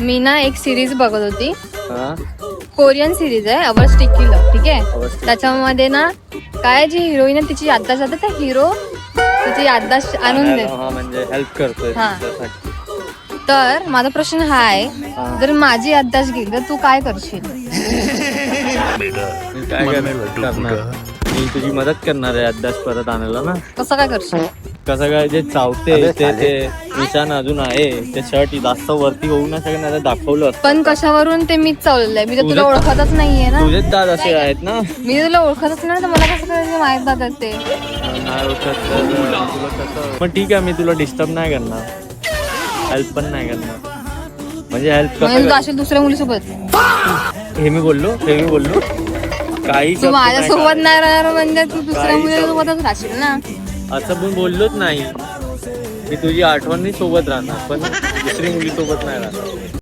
मी ना एक सिरीज बघत होती, हा कोरियन सिरीज आहे अवर स्टिक किलर, ठीक आहे. अवस्थित. त्याच्यामध्ये ना काय जी हिरोईन आहे तिची याददाश्त जाते, त्या हिरो तिची याददाश्त आणून देत. हा म्हणजे हेल्प करतोय हा. त्यासाठी. तर माझा प्रश्न हा आहे, हा. जर माझी याददाश्त गेली तर तू काय करशील? मी काय करणार? मी तुझी मदत करणार आहे अभ्यास परत आणायला ना. कसं काय करशील? कसं काय जे चावते ते निशाण अजून आहे, ते शर्ट जास्त वरती होऊ नाही शकणार दाखवलं असतं. पण कशावरून ते मीच चावलेलं आहे? मी तर तुला ओळखतच नाहीये ना. तुझेच दात असे आहेत ना. मी तुला ओळखतच नाही तर मला कसं काय माहित जातात ते? नाही ओळखत तर तुला कसं. पण ठीक आहे, मी तुला डिस्टर्ब नाही करणार, हेल्प पण नाही करणार. म्हणजे हेल्प म्हणजे तू जाशील दुसऱ्या मुलीसोबत? हे मी बोललो काही तू माझ्यासोबत नाही राहणार म्हणजे तू दुसऱ्या मुलीसोबतच राहशील ना. असं पण बोललोच नाही. मी तुझी आठवणी सोबत राहणार, पण दुसरी मुली सोबत नाही राहणार.